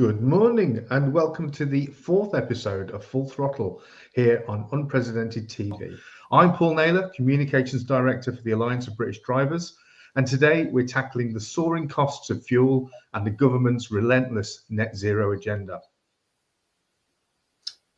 Good morning and welcome to the fourth episode of Full Throttle here on Unprecedented TV. I'm Paul Naylor, Communications Director for the Alliance of British Drivers, and today we're tackling the soaring costs of fuel and the government's relentless net zero agenda.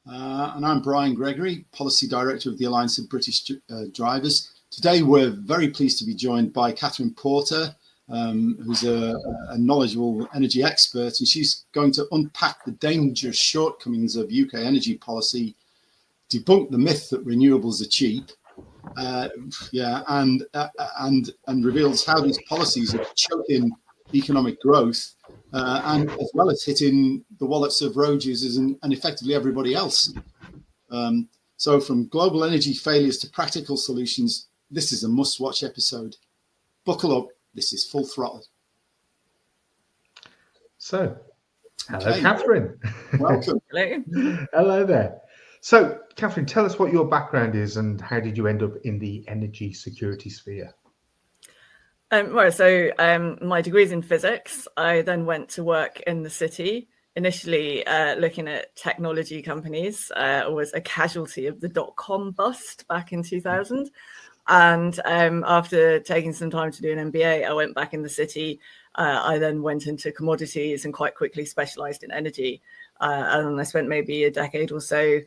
And I'm Brian Gregory, Policy Director of the Alliance of British Drivers. Today we're very pleased to be joined by Kathryn Porter, who's a knowledgeable energy expert, and she's going to unpack the dangerous shortcomings of UK energy policy, debunk the myth that renewables are cheap, and reveals how these policies are choking economic growth, and as well as hitting the wallets of road users and effectively everybody else. So from global energy failures to practical solutions, this is a must-watch episode. Buckle up. This is Full Throttle. So, hello, okay. Kathryn. Welcome. Hello. Hello there. So, Kathryn, tell us what your background is and how did you end up in the energy security sphere? My degree is in physics. I then went to work in the city, initially looking at technology companies. I was a casualty of the dot-com bust back in 2000. And after taking some time to do an MBA, I went back in the city. I then went into commodities and quite quickly specialized in energy. And I spent maybe a decade or so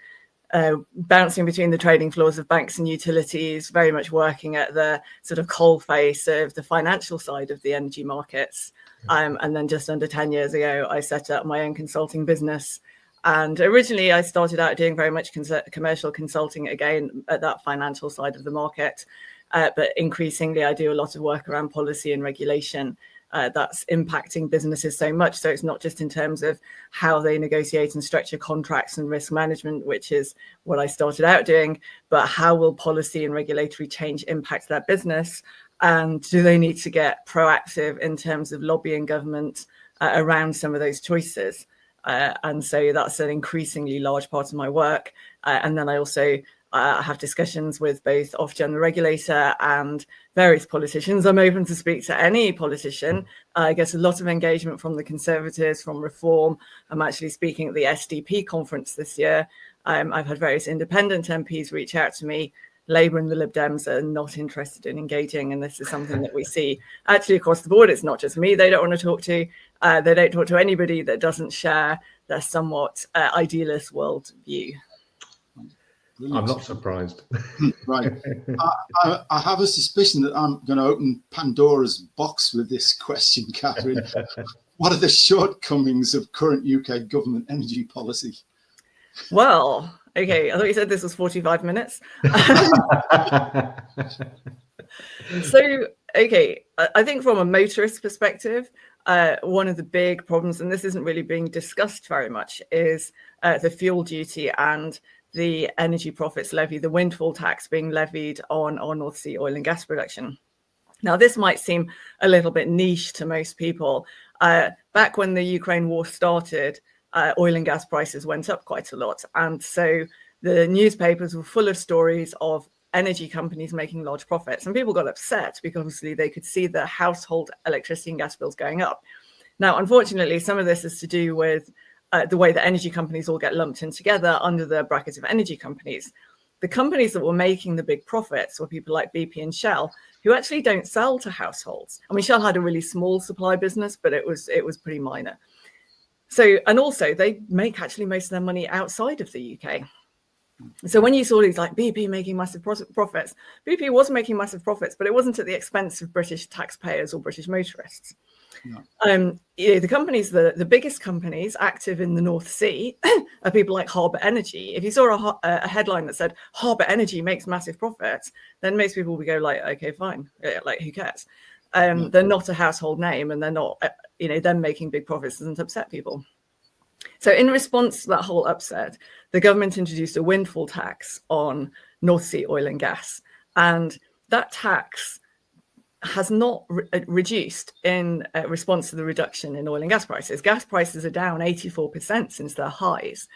bouncing between the trading floors of banks and utilities, very much working at the sort of coalface of the financial side of the energy markets. And then just under 10 years ago, I set up my own consulting business. And originally, I started out doing very much commercial consulting, again, at that financial side of the market. But increasingly, I do a lot of work around policy and regulation that's impacting businesses so much. So it's not just in terms of how they negotiate and structure contracts and risk management, which is what I started out doing, but how will policy and regulatory change impact their business? And do they need to get proactive in terms of lobbying government around some of those choices? And so that's an increasingly large part of my work. And then I also have discussions with both Ofgem, the regulator, and various politicians. I'm open to speak to any politician. I get a lot of engagement from the Conservatives, from Reform. I'm actually speaking at the SDP conference this year. I've had various independent MPs reach out to me. Labour and the Lib Dems are not interested in engaging, and this is something that we see actually across the board. It's not just me they don't want to talk to. They don't talk to anybody that doesn't share their somewhat idealist world view. Brilliant. I'm not surprised. Right. I have a suspicion that I'm going to open Pandora's box with this question, Kathryn. What are the shortcomings of current UK government energy policy? Well, okay, I thought you said this was 45 minutes. So, okay, I think from a motorist perspective, one of the big problems, and this isn't really being discussed very much, is the fuel duty and the energy profits levy, the windfall tax being levied on North Sea oil and gas production. Now, this might seem a little bit niche to most people. Back when the Ukraine war started, oil and gas prices went up quite a lot. And so the newspapers were full of stories of energy companies making large profits. And people got upset because obviously they could see the household electricity and gas bills going up. Now, unfortunately, some of this is to do with the way that energy companies all get lumped in together under the bracket of energy companies. The companies that were making the big profits were people like BP and Shell, who actually don't sell to households. I mean, Shell had a really small supply business, but it was pretty minor. So, and also they make actually most of their money outside of the UK. So when you saw these like BP making massive profits, BP was making massive profits, but it wasn't at the expense of British taxpayers or British motorists. No. The companies, the biggest companies active in the North Sea are people like Harbour Energy. If you saw a headline that said Harbour Energy makes massive profits, then most people would go like, okay, fine, like who cares? They're not a household name, and they're not, them making big profits doesn't upset people. So in response to that whole upset, the government introduced a windfall tax on North Sea oil and gas. And that tax has not reduced in response to the reduction in oil and gas prices. Gas prices are down 84% since their highs.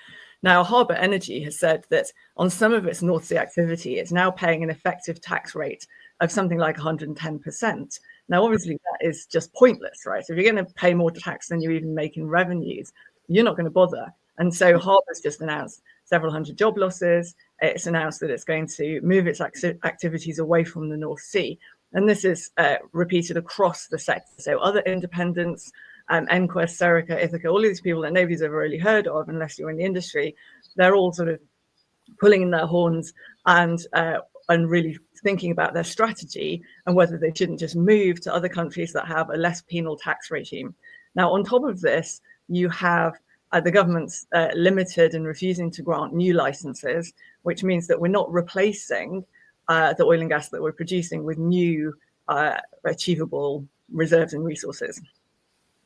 Now, Harbour Energy has said that on some of its North Sea activity, it's now paying an effective tax rate of something like 110%. Now, obviously, that is just pointless, right? So if you're going to pay more tax than you even make in revenues, you're not going to bother. And so Harbour's just announced several hundred job losses. It's announced that it's going to move its activities away from the North Sea. And this is repeated across the sector. So other independents, Enquest, Serica, Ithaca, all of these people that nobody's ever really heard of unless you're in the industry, they're all sort of pulling in their horns and really thinking about their strategy and whether they shouldn't just move to other countries that have a less penal tax regime. Now, on top of this, you have the government's limited and refusing to grant new licenses, which means that we're not replacing the oil and gas that we're producing with new achievable reserves and resources.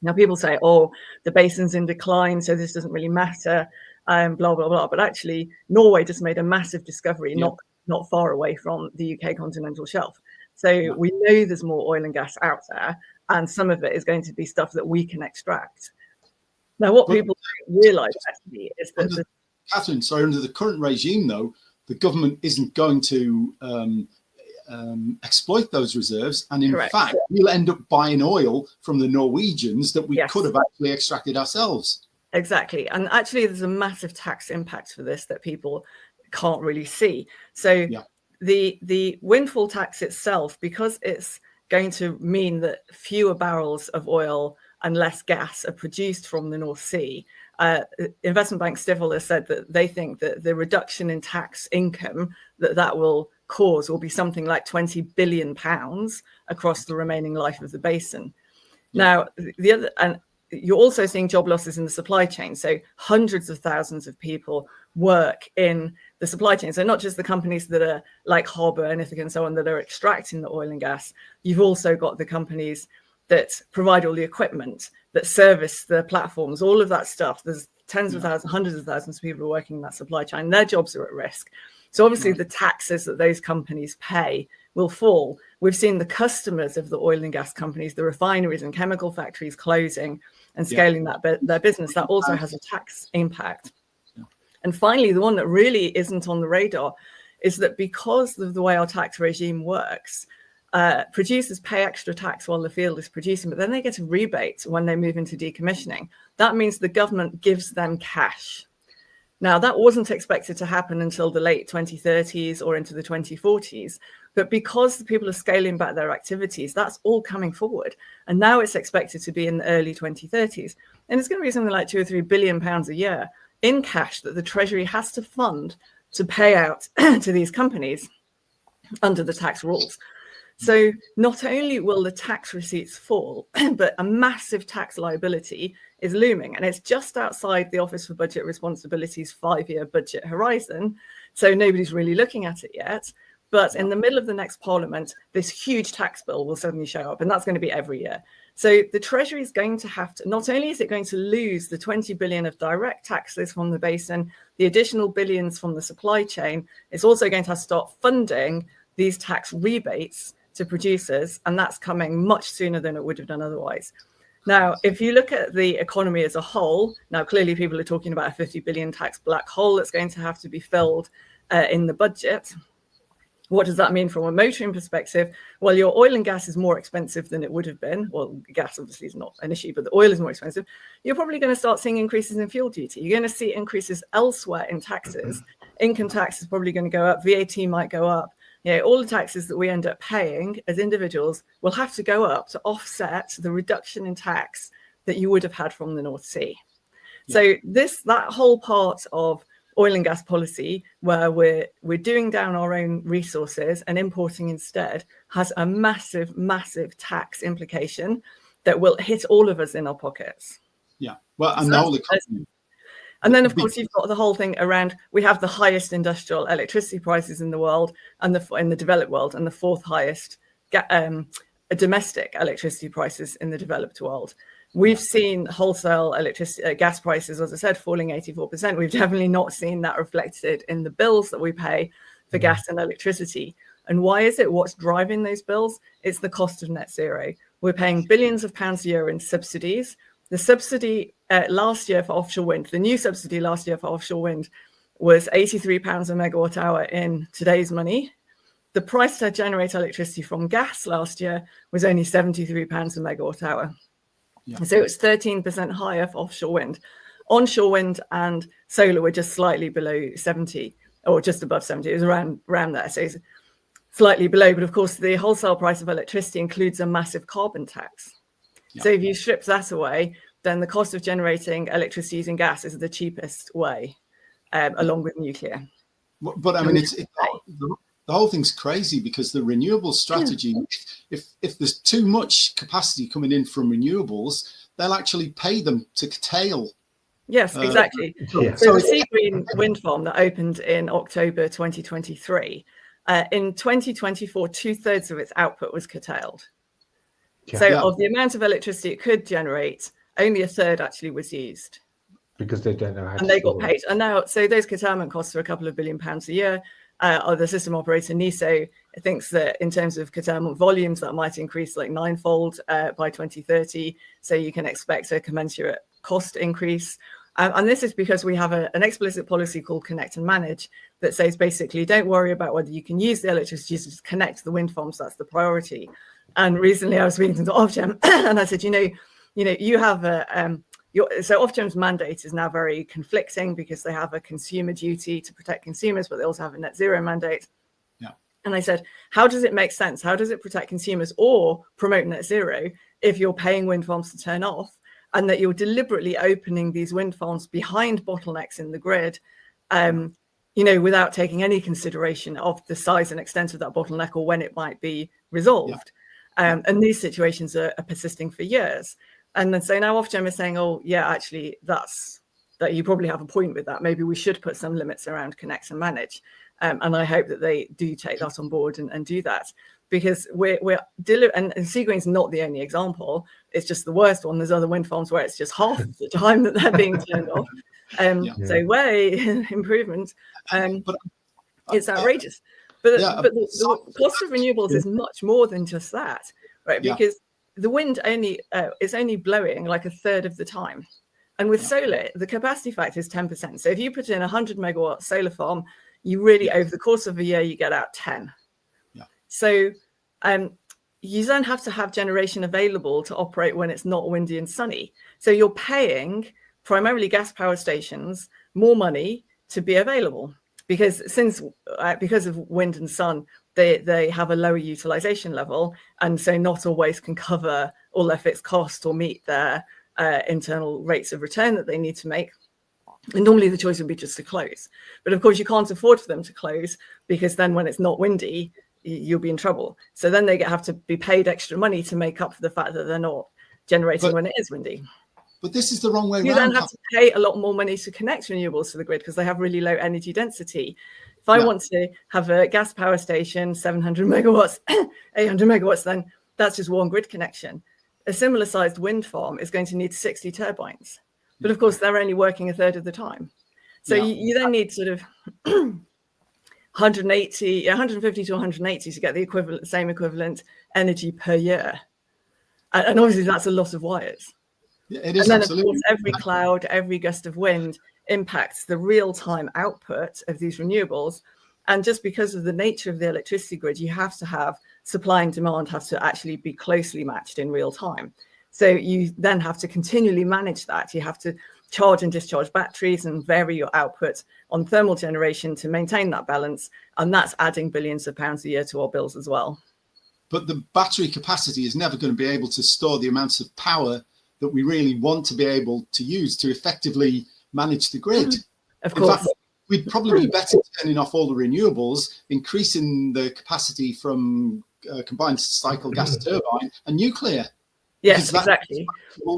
Now, people say, oh, the basin's in decline, so this doesn't really matter, blah, blah, blah. But actually, Norway just made a massive discovery not far away from the UK continental shelf. So we know there's more oil and gas out there, and some of it is going to be stuff that we can extract. Now, what people don't realise actually is that Kathryn, sorry, under the current regime, though, the government isn't going to exploit those reserves, and in fact, we'll end up buying oil from the Norwegians that we could have actually extracted ourselves. Exactly, and actually, there's a massive tax impact for this that people can't really see. So the windfall tax itself, because it's going to mean that fewer barrels of oil and less gas are produced from the North Sea. Investment bank Stifel has said that they think that the reduction in tax income that will cause will be something like £20 billion across the remaining life of the basin. Now, and you're also seeing job losses in the supply chain. So hundreds of thousands of people work in the supply chain. So not just the companies that are like Harbour and Ithaca and so on that are extracting the oil and gas. You've also got the companies that provide all the equipment, that service the platforms, all of that stuff. There's tens of thousands, hundreds of thousands of people working in that supply chain. Their jobs are at risk. So obviously the taxes that those companies pay will fall. We've seen the customers of the oil and gas companies, the refineries and chemical factories closing and scaling their business. That also has a tax impact. And finally, the one that really isn't on the radar is that because of the way our tax regime works, producers pay extra tax while the field is producing, but then they get a rebate when they move into decommissioning. That means the government gives them cash. Now, that wasn't expected to happen until the late 2030s or into the 2040s. But because the people are scaling back their activities, that's all coming forward. And now it's expected to be in the early 2030s. And it's going to be something like £2 or £3 billion a year in cash that the Treasury has to fund to pay out to these companies under the tax rules. So not only will the tax receipts fall, but a massive tax liability is looming. And it's just outside the Office for Budget Responsibility's 5-year budget horizon. So nobody's really looking at it yet. But in the middle of the next parliament, this huge tax bill will suddenly show up, and that's going to be every year. So the Treasury is going to have to, not only is it going to lose the 20 billion of direct taxes from the basin, the additional billions from the supply chain, it's also going to have to start funding these tax rebates to producers, and that's coming much sooner than it would have done otherwise. Now, if you look at the economy as a whole, now clearly people are talking about a 50 billion tax black hole that's going to have to be filled in the budget. What does that mean from a motoring perspective? Well, your oil and gas is more expensive than it would have been. Well, gas obviously is not an issue, but the oil is more expensive. You're probably going to start seeing increases in fuel duty. You're going to see increases elsewhere in taxes. Income tax is probably going to go up. VAT might go up. You know, all the taxes that we end up paying as individuals will have to go up to offset the reduction in tax that you would have had from the North Sea. So that whole part of oil and gas policy, where we're doing down our own resources and importing instead, has a massive, massive tax implication that will hit all of us in our pockets. Yeah, well, and now the economy. And then, of course, you've got the whole thing around, we have the highest industrial electricity prices in the world, and in the developed world, and the fourth highest domestic electricity prices in the developed world. We've seen wholesale electricity, gas prices, as I said, falling 84%. We've definitely not seen that reflected in the bills that we pay for gas and electricity. And why is it? What's driving those bills? It's the cost of net zero. We're paying billions of pounds a year in subsidies. The subsidy last year for offshore wind, the new subsidy last year for offshore wind was £83 a megawatt hour in today's money. The price to generate electricity from gas last year was only £73 a megawatt hour. Yeah. So it's 13% higher for offshore wind. Onshore wind and solar were just slightly below 70 or just above 70. It was around there. So it's slightly below. But of course, the wholesale price of electricity includes a massive carbon tax. Yeah. So if you strip that away, then the cost of generating electricity using gas is the cheapest way, along with nuclear. But I mean, the whole thing's crazy because the renewable strategy, if there's too much capacity coming in from renewables, they'll actually pay them to curtail. Yes, exactly. So the Seagreen wind farm that opened in October 2023, in 2024, 2/3 of its output was curtailed. Of the amount of electricity it could generate, only 1/3 actually was used. Because they don't know how to. And they got paid. And now, so those curtailment costs are a couple of £1 billion a year. The system operator NESO thinks that in terms of curtailment volumes, that might increase like 9-fold by 2030. So you can expect a commensurate cost increase. And this is because we have an explicit policy called Connect and Manage that says basically don't worry about whether you can use the electricity, just connect the wind farms. That's the priority. And recently I was speaking to Ofgem and I said, you have so Ofgem's mandate is now very conflicting because they have a consumer duty to protect consumers, but they also have a net zero mandate. Yeah. And I said, how does it make sense? How does it protect consumers or promote net zero if you're paying wind farms to turn off and that you're deliberately opening these wind farms behind bottlenecks in the grid, without taking any consideration of the size and extent of that bottleneck or when it might be resolved? Yeah. And these situations are persisting for years. And then so now Ofgem is saying, oh, yeah, actually, that you probably have a point with that. Maybe we should put some limits around Connect and Manage. And I hope that they do take that on board and do that, because and Seagreen's not the only example. It's just the worst one. There's other wind farms where it's just half the time that they're being turned off. So way improvement. But it's outrageous. But the cost of renewables is much more than just that, right? Because the wind is only blowing like 1/3 of the time. And with solar, the capacity factor is 10%. So if you put in a 100 megawatt solar farm, you really, over the course of a year, you get out 10. Yeah. So you don't have to have generation available to operate when it's not windy and sunny. So you're paying primarily gas power stations more money to be available because of wind and sun, they have a lower utilization level, and so not always can cover all their fixed costs or meet their internal rates of return that they need to make. And normally the choice would be just to close. But of course, you can't afford for them to close because then when it's not windy, you'll be in trouble. So then they have to be paid extra money to make up for the fact that they're not generating when it is windy. But this is the wrong way around. You then have to pay a lot more money to connect renewables to the grid because they have really low energy density. If I want to have a gas power station, 700 megawatts, 800 megawatts, then that's just one grid connection. A similar sized wind farm is going to need 60 turbines. But of course, they're only working 1/3 of the time. So you then need sort of 150 to 180 to get the same equivalent energy per year. And obviously, that's a lot of wires. Yeah, it is. And then, absolutely. Of course, every cloud, every gust of wind impacts the real-time output of these renewables. And just because of the nature of the electricity grid, you have to have supply and demand have to actually be closely matched in real time. So you then have to continually manage that. You have to charge and discharge batteries and vary your output on thermal generation to maintain that balance. And that's adding billions of pounds a year to our bills as well. But the battery capacity is never going to be able to store the amounts of power that we really want to be able to use to effectively manage the grid. Of course. In fact, we'd probably be better turning off all the renewables, increasing the capacity from combined cycle gas turbine and nuclear. Yes, exactly.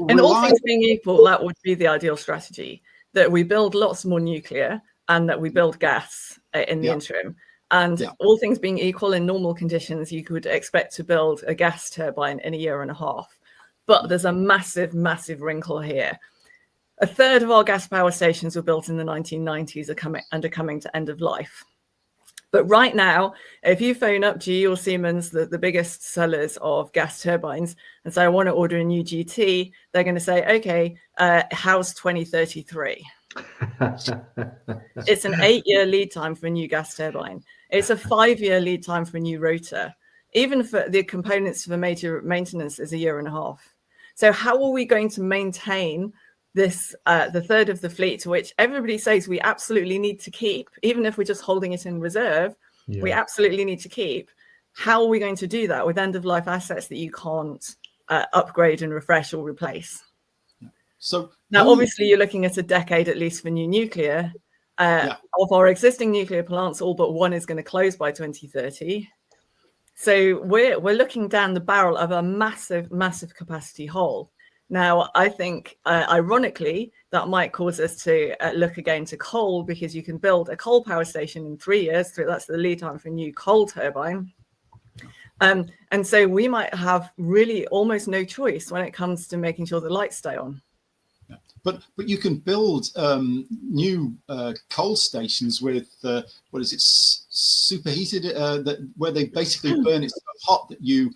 And all things being equal, that would be the ideal strategy, that we build lots more nuclear and that we build gas in the interim. And all things being equal, in normal conditions, you could expect to build a gas turbine in a year and a half. But there's a massive, massive wrinkle here. 1/3 of our gas power stations were built in the 1990s are coming to end of life. But right now, if you phone up GE or Siemens, the biggest sellers of gas turbines, and say, I want to order a new GT, they're going to say, okay, how's 2033? It's an 8-year lead time for a new gas turbine. It's a 5-year lead time for a new rotor. Even for the components for major maintenance is a year and a half. So how are we going to maintain this the third of the fleet, which everybody says we absolutely need to keep, even if we're just holding it in reserve, we absolutely need to keep. How are we going to do that with end-of-life assets that you can't upgrade and refresh or replace? So now, obviously, you're looking at a decade at least for new nuclear. Of our existing nuclear plants, all but one is going to close by 2030. So we're looking down the barrel of a massive capacity hole. Now, I think, ironically, that might cause us to look again to coal, because you can build a coal power station in 3 years. That's the lead time for a new coal turbine. And so we might have really almost no choice when it comes to making sure the lights stay on. But you can build new coal stations with what is it, superheated, where they basically burn it so hot that you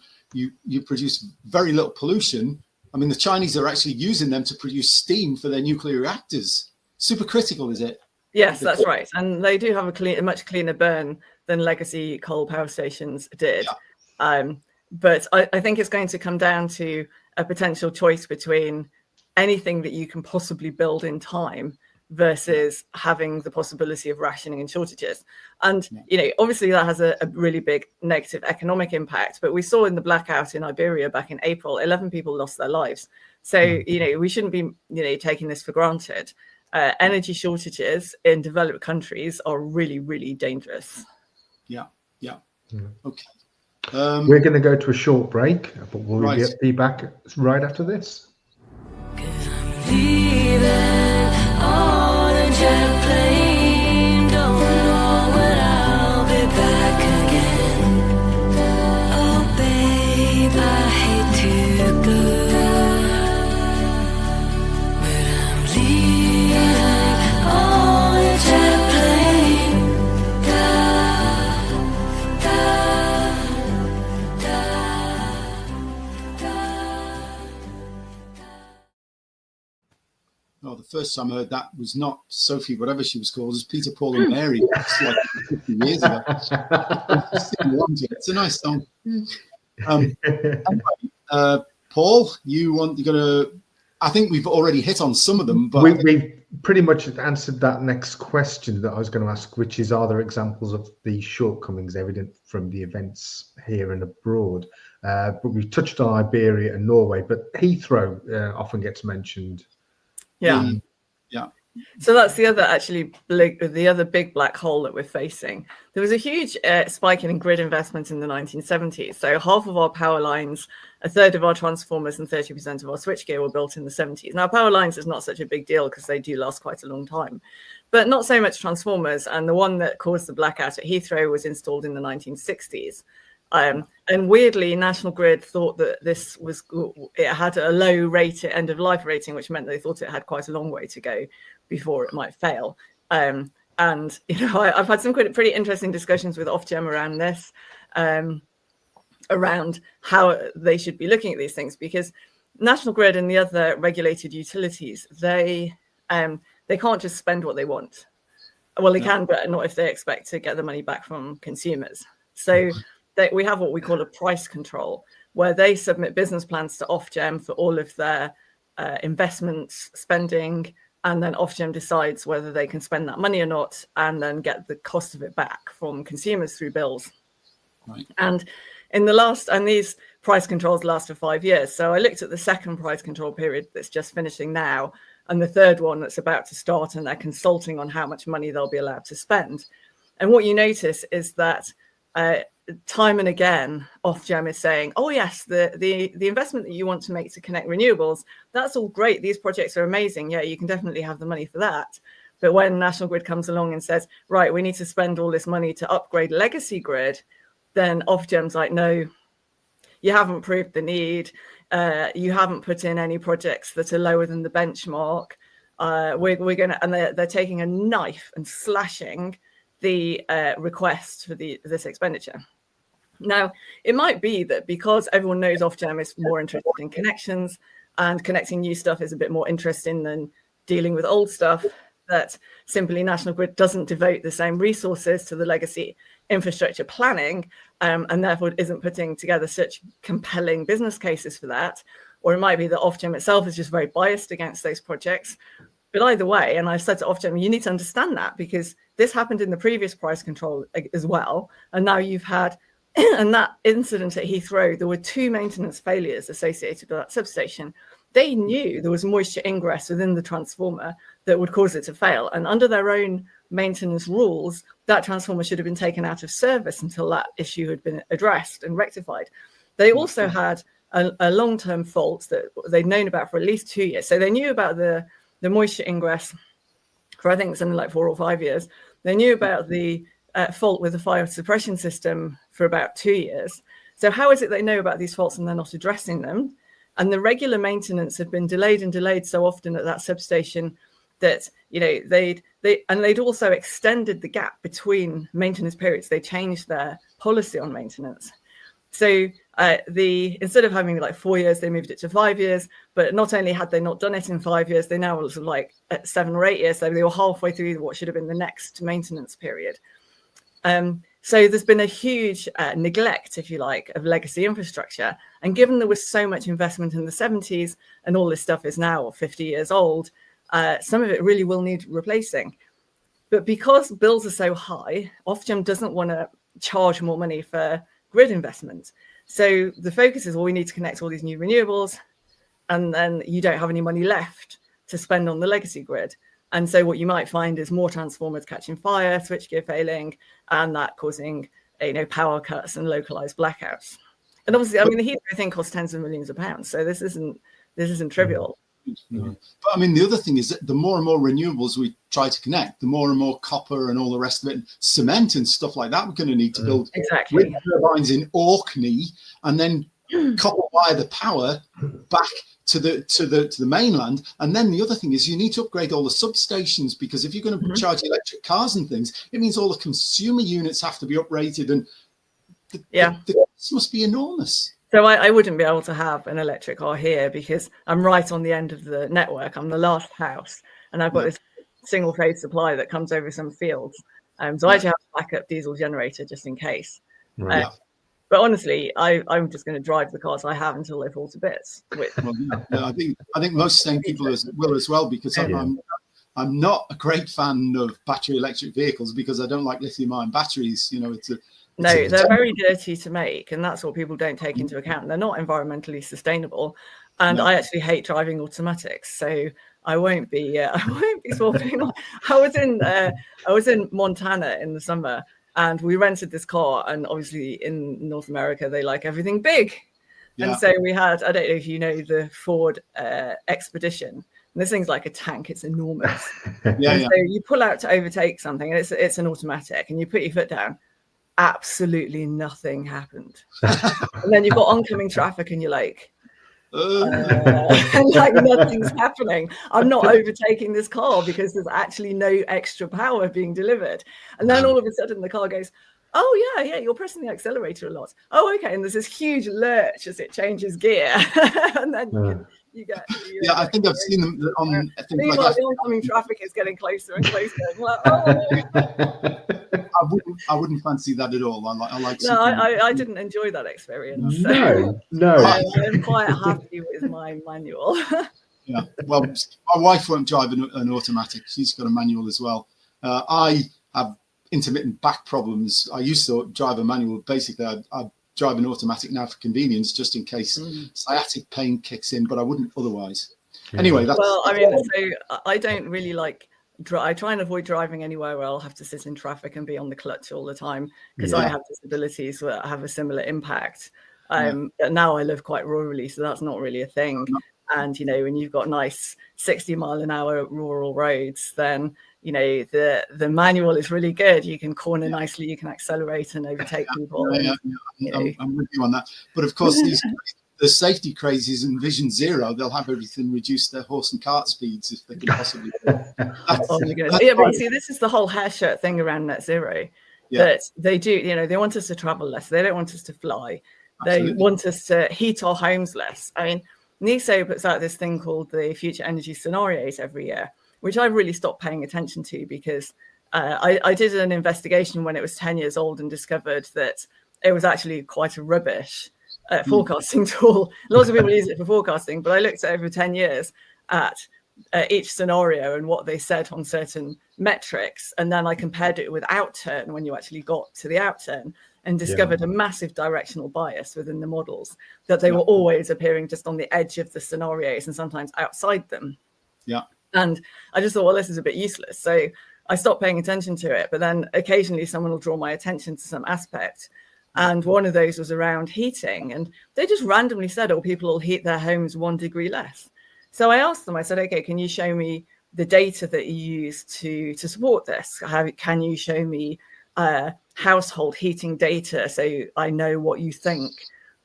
produce very little pollution. I mean, the Chinese are actually using them to produce steam for their nuclear reactors. Supercritical, is it? Yes, that's right. And they do have a much cleaner burn than legacy coal power stations did. But I think it's going to come down to a potential choice between anything that you can possibly build in time versus having the possibility of rationing and shortages. And, obviously that has a really big negative economic impact, but we saw in the blackout in Iberia back in April, 11 people lost their lives. So, we shouldn't be, taking this for granted. Energy shortages in developed countries are really, really dangerous. Okay. We're going to go to a short break, but we'll be back right after this. Leaving on a jet plane, don't know when I'll be back again. Oh babe, I hate to go, but I'm leaving on a jet plane. Oh, the first time I heard that was not Sophie, whatever she was called, it was Peter, Paul and Mary. It's like 50 years ago. It's a nice song. Anyway, Paul, you're gonna. I think we've already hit on some of them, but we pretty much answered that next question that I was going to ask, which is, are there examples of the shortcomings evident from the events here and abroad? But we've touched on Iberia and Norway, but Heathrow often gets mentioned. Yeah. So that's the other big black hole that we're facing. There was a huge spike in grid investment in the 1970s. So half of our power lines, a third of our transformers, and 30% of our switchgear were built in the 70s. Now, power lines is not such a big deal because they do last quite a long time, but not so much transformers. And the one that caused the blackout at Heathrow was installed in the 1960s. And weirdly, National Grid thought that it had a low rate end of life rating, which meant they thought it had quite a long way to go before it might fail. And I've had some pretty interesting discussions with Ofgem around this, around how they should be looking at these things, because National Grid and the other regulated utilities, they can't just spend what they want. Well, they can, but not if they expect to get the money back from consumers. So we have what we call a price control, where they submit business plans to Ofgem for all of their investments, spending, and then Ofgem decides whether they can spend that money or not, and then get the cost of it back from consumers through bills. Right. And these price controls last for 5 years. So I looked at the second price control period that's just finishing now, and the third one that's about to start, and they're consulting on how much money they'll be allowed to spend. And what you notice is that time and again, Ofgem is saying, oh yes, the investment that you want to make to connect renewables, that's all great. These projects are amazing. Yeah, you can definitely have the money for that. But when National Grid comes along and says, right, we need to spend all this money to upgrade legacy grid, then Ofgem's like, no, you haven't proved the need. You haven't put in any projects that are lower than the benchmark. We're going to, and they're taking a knife and slashing the request for this expenditure. Now, it might be that because everyone knows Ofgem is more interested in connections, and connecting new stuff is a bit more interesting than dealing with old stuff, that simply National Grid doesn't devote the same resources to the legacy infrastructure planning, and therefore isn't putting together such compelling business cases for that. or it might be that Ofgem itself is just very biased against those projects. But either way, and I said to Ofgem, you need to understand that, because this happened in the previous price control as well. And now you've had, and that incident at Heathrow, there were 2 maintenance failures associated with that substation. They knew there was moisture ingress within the transformer that would cause it to fail. And under their own maintenance rules, that transformer should have been taken out of service until that issue had been addressed and rectified. They also had a long-term fault that they'd known about for at least 2 years. So they knew about the moisture ingress for, I think, something like 4 or 5 years. They knew about the fault with the fire suppression system for about 2 years. So how is it they know about these faults and they're not addressing them? And the regular maintenance had been delayed and delayed so often at that substation that, you know, they'd also extended the gap between maintenance periods. They changed their policy on maintenance. So instead of having like 4 years, they moved it to 5 years. But not only had they not done it in 5 years, they now was like at 7 or 8 years. So they were halfway through what should have been the next maintenance period. So there's been a huge neglect, if you like, of legacy infrastructure. And given there was so much investment in the 70s and all this stuff is now 50 years old, some of it really will need replacing. But because bills are so high, Ofgem doesn't want to charge more money for grid investment. So the focus is, well, we need to connect all these new renewables, and then you don't have any money left to spend on the legacy grid. And so what you might find is more transformers catching fire, switchgear failing, and that causing, you know, power cuts and localized blackouts. And obviously, I mean, the Heathrow thing costs tens of millions of pounds, so this isn't trivial. But I mean, the other thing is that the more and more renewables we try to connect, the more and more copper and all the rest of it, cement and stuff like that, we're going to need to build wind turbines in Orkney, and then copper wire the power back to the mainland. And then the other thing is you need to upgrade all the substations, because if you're going to charge electric cars and things, it means all the consumer units have to be uprated, and the cost must be enormous. So I wouldn't be able to have an electric car here because I'm right on the end of the network. I'm the last house, and I've got this single phase supply that comes over some fields. So I actually have a backup diesel generator just in case. Right. But honestly, I'm just going to drive the cars I have until they fall to bits. I think most sane people will as well, because I'm not a great fan of battery electric vehicles because I don't like lithium-ion batteries. You know, they're very dirty to make, and that's what people don't take into account. They're not environmentally sustainable, and I actually hate driving automatics, so I won't be swapping. I was in Montana in the summer, and we rented this car, and obviously in North America they like everything big, and so we had, I don't know if you know the Ford Expedition. And this thing's like a tank; it's enormous. So you pull out to overtake something, and it's an automatic, and you put your foot down. Absolutely nothing happened. And then you've got oncoming traffic and you're like, like nothing's happening. I'm not overtaking this car because there's actually no extra power being delivered. And then all of a sudden the car goes, oh yeah, you're pressing the accelerator a lot. Oh, okay. And there's this huge lurch as it changes gear. And then you get I think I've seen them on things like the oncoming traffic is getting closer and closer. And like, oh. I wouldn't fancy that at all. I like. No, I didn't enjoy that experience. No. I'm quite happy with my manual. Well, my wife won't drive an automatic. She's got a manual as well. I have intermittent back problems. I used to drive a manual. Basically, I drive an automatic now for convenience, just in case sciatic pain kicks in, but I wouldn't otherwise. Anyway, I don't really like. I try and avoid driving anywhere where I'll have to sit in traffic and be on the clutch all the time, because I have disabilities that have a similar impact. But now I live quite rurally, so that's not really a thing. And, you know, when you've got nice 60-mile-an-hour rural roads, then, you know, the manual is really good. You can corner nicely, you can accelerate and overtake people. I'm with you on that. But of course, the safety crazies in Vision Zero, they'll have everything reduced their horse and cart speeds if they can possibly. But see, this is the whole hair shirt thing around net zero. That they do, you know, they want us to travel less. They don't want us to fly. Absolutely. They want us to heat our homes less. I mean, NESO puts out this thing called the Future Energy Scenarios every year, which I really stopped paying attention to because I did an investigation when it was 10 years old and discovered that it was actually quite a rubbish forecasting tool. Lots of people use it for forecasting, but I looked at over 10 years at each scenario and what they said on certain metrics. And then I compared it with outturn when you actually got to the outturn, and discovered a massive directional bias within the models, that they were always appearing just on the edge of the scenarios and sometimes outside them. Yeah. And I just thought, well, this is a bit useless. So I stopped paying attention to it. But then occasionally someone will draw my attention to some aspect. And one of those was around heating. And they just randomly said, oh, people will heat their homes 1 degree less. So I asked them, I said, okay, can you show me the data that you use to support this? Can you show me household heating data so I know what you think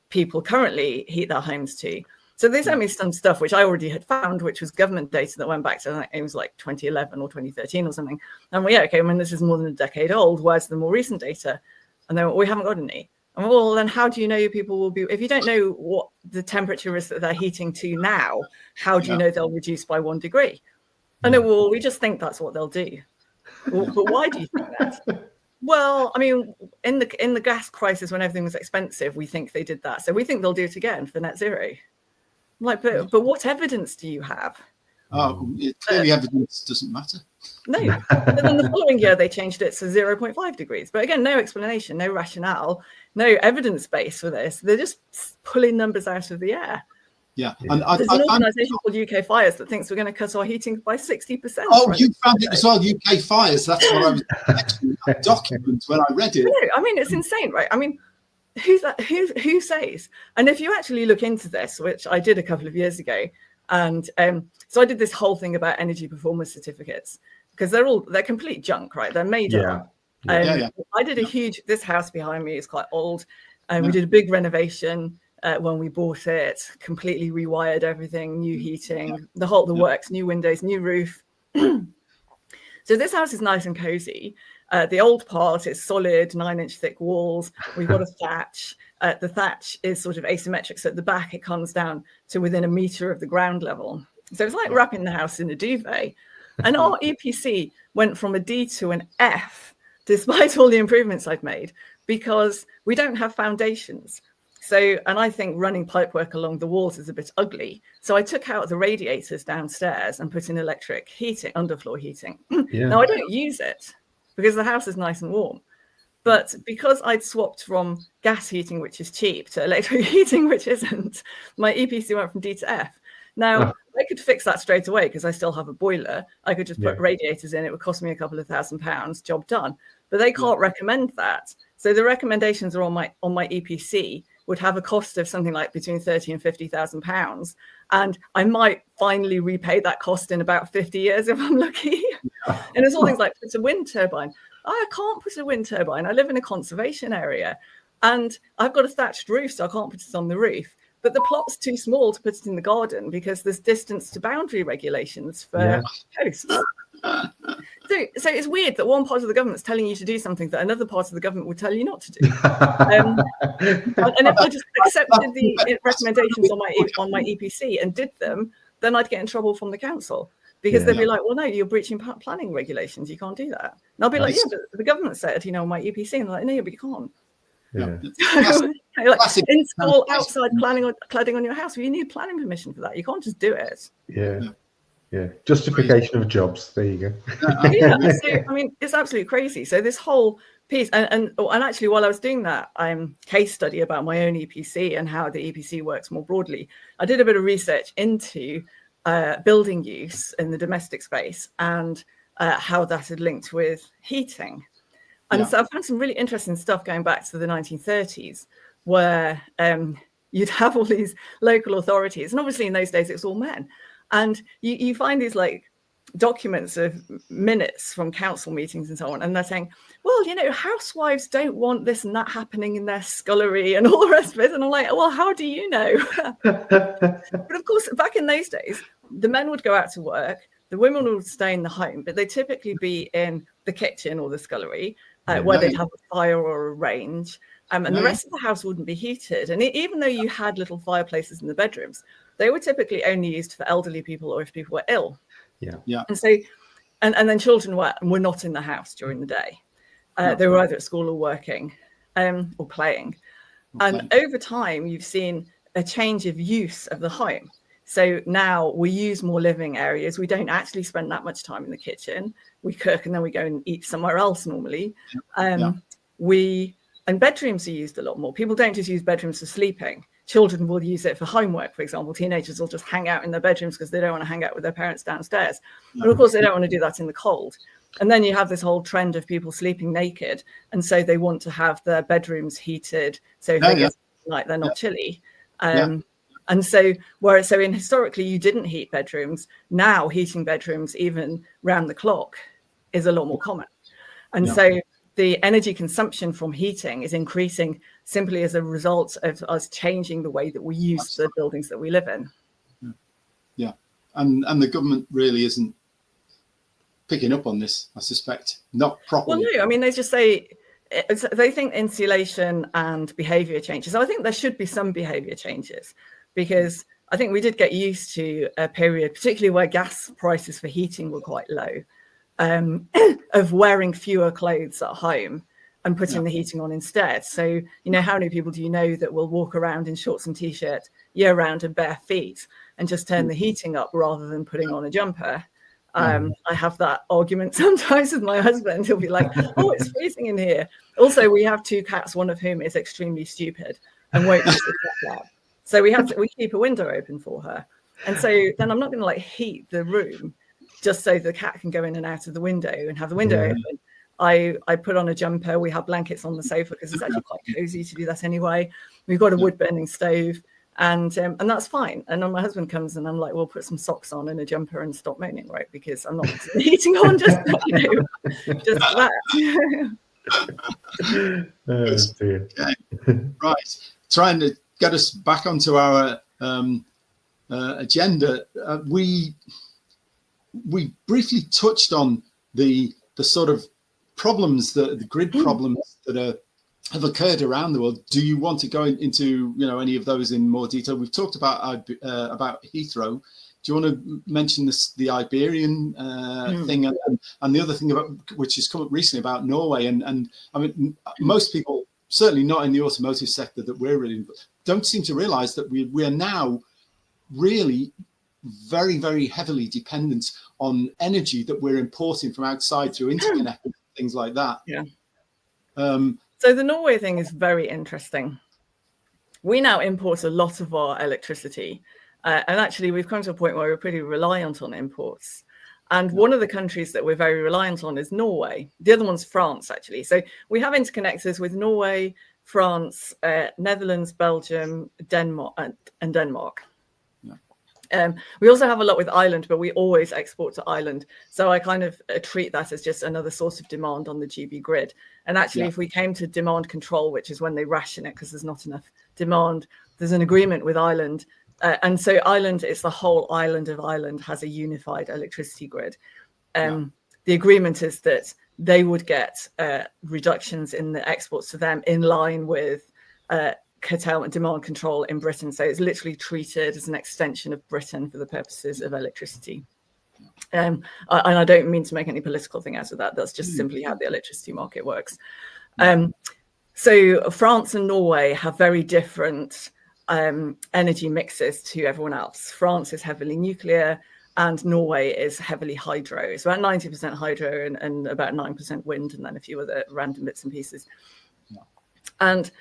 people currently heat their homes to? So they sent me some stuff which I already had found, which was government data that went back to, it was like 2011 or 2013 or something. And okay, I mean, this is more than a decade old. Where's the more recent data? And then we haven't got any. And well, then how do you know people will be, if you don't know what the temperature is that they're heating to now, how do you know they'll reduce by 1 degree? And well, we just think that's what they'll do. Well, but why do you think that? Well, I mean, in the gas crisis when everything was expensive, we think they did that. So we think they'll do it again for net zero. I'm like, but what evidence do you have? Oh, clearly evidence doesn't matter. No. But then the following year, they changed it to 0.5 degrees. But again, no explanation, no rationale, no evidence base for this. They're just pulling numbers out of the air. Yeah. And there's an organisation called UK Fires that thinks we're going to cut our heating by 60%. Oh, you found it as well, UK Fires. That's what I was expecting that document when I read it. No, I mean, it's insane, right? I mean, who says? And if you actually look into this, which I did a couple of years ago, and so I did this whole thing about energy performance certificates, because they're complete junk, right? They're made up. I did this house behind me is quite old, and we did a big renovation when we bought it, completely rewired everything, new heating, the works, new windows, new roof. So this house is nice and cozy. The old part is solid 9-inch thick walls. We've got a thatch. The thatch is sort of asymmetric. So at the back, it comes down to within a meter of the ground level. So it's like wrapping the house in a duvet. And our EPC went from a D to an F, despite all the improvements I've made, because we don't have foundations. So, and I think running pipework along the walls is a bit ugly. So I took out the radiators downstairs and put in electric heating, underfloor heating. Now I don't use it because the house is nice and warm. But because I'd swapped from gas heating, which is cheap, to electric heating, which isn't, my EPC went from D to F. Now, I could fix that straight away because I still have a boiler. I could just put radiators in. It would cost me a couple of £1,000, job done. But they can't recommend that. So the recommendations are on my EPC would have a cost of something like between £30,000 and £50,000. And I might finally repay that cost in about 50 years if I'm lucky. And it's all things like, it's a wind turbine. I can't put a wind turbine. I live in a conservation area and I've got a thatched roof, so I can't put it on the roof. But the plot's too small to put it in the garden because there's distance to boundary regulations for coasts. So it's weird that one part of the government's telling you to do something that another part of the government would tell you not to do. And if I just accepted the recommendations on my EPC and did them, then I'd get in trouble from the council because they'd be like, well, no, you're breaching planning regulations. You can't do that. And I'll be like, yeah, but the government said, on my EPC. And they're like, no, but you can't. Like install outside cladding on your house. Well, you need planning permission for that. You can't just do it. Justification of jobs. There you go. So, I mean, it's absolutely crazy. So this whole piece, and actually, while I was doing that case study about my own EPC and how the EPC works more broadly, I did a bit of research into building use in the domestic space and how that had linked with heating. And so I found some really interesting stuff going back to the 1930s, where you'd have all these local authorities. And obviously in those days, it was all men. And you find these like documents of minutes from council meetings and so on. And they're saying, well, housewives don't want this and that happening in their scullery and all the rest of it. And I'm like, well, how do you know? But of course, back in those days, the men would go out to work. The women would stay in the home, but they'd typically be in the kitchen or the scullery where they'd have a fire or a range. And the rest of the house wouldn't be heated. And even though you had little fireplaces in the bedrooms, they were typically only used for elderly people or if people were ill. And so, and then children were not in the house during the day. They were either at school or working or playing. And over time, you've seen a change of use of the home. So now we use more living areas. We don't actually spend that much time in the kitchen. We cook and then we go and eat somewhere else normally. And bedrooms are used a lot more. People don't just use bedrooms for sleeping. Children will use it for homework, for example. Teenagers will just hang out in their bedrooms because they don't want to hang out with their parents downstairs. And of course, they don't want to do that in the cold. And then you have this whole trend of people sleeping naked. And so they want to have their bedrooms heated. So if they get like they're not chilly. And so, historically, you didn't heat bedrooms. Now heating bedrooms, even round the clock, is a lot more common. And so the energy consumption from heating is increasing simply as a result of us changing the way that we use the buildings that we live in. Yeah. And the government really isn't picking up on this, I suspect, not properly. Well, no, I mean, they just say, they think insulation and behaviour changes. So I think there should be some behaviour changes, because I think we did get used to a period, particularly where gas prices for heating were quite low, of wearing fewer clothes at home and putting the heating on instead. So, how many people do you know that will walk around in shorts and t-shirt year round and bare feet and just turn the heating up rather than putting on a jumper? I have that argument sometimes with my husband. He'll be like, oh, it's freezing in here. Also, we have 2 cats, one of whom is extremely stupid and won't use the cat lab. So we keep a window open for her. And so then I'm not going to heat the room just so the cat can go in and out of the window and have the window open. I put on a jumper. We have blankets on the sofa because it's actually quite cozy to do that anyway. We've got a wood burning stove, and that's fine. And then my husband comes and I'm like, we'll put some socks on and a jumper and stop moaning, right? Because I'm not putting the heating on just just that. Right. Trying to get us back onto our agenda. We briefly touched on the sort of problems, the grid problems that have occurred around the world. Do you want to go into any of those in more detail? We've talked about Heathrow. Do you want to mention the Iberian thing and the other thing which has come up recently about Norway? And I mean, most people, certainly not in the automotive sector that we're really, don't seem to realise that we are now really very, very heavily dependent on energy that we're importing from outside through interconnect and things like that. Yeah. So the Norway thing is very interesting. We now import a lot of our electricity. And actually, we've come to a point where we're pretty reliant on imports. And one of the countries that we're very reliant on is Norway. The other one's France, actually. So we have interconnectors with Norway, France, Netherlands, Belgium, Denmark, and Denmark. We also have a lot with Ireland, but we always export to Ireland. So I kind of treat that as just another source of demand on the GB grid. And actually, if we came to demand control, which is when they ration it because there's not enough demand, there's an agreement with Ireland. And so Ireland, it's the whole island of Ireland has a unified electricity grid. The agreement is that they would get reductions in the exports to them in line with curtailment demand control in Britain. So it's literally treated as an extension of Britain for the purposes of electricity. And I don't mean to make any political thing out of that. That's just simply how the electricity market works. So France and Norway have very different energy mixes to everyone else. France is heavily nuclear and Norway is heavily hydro. It's about 90% hydro and about 9% wind, and then a few other random bits and pieces. And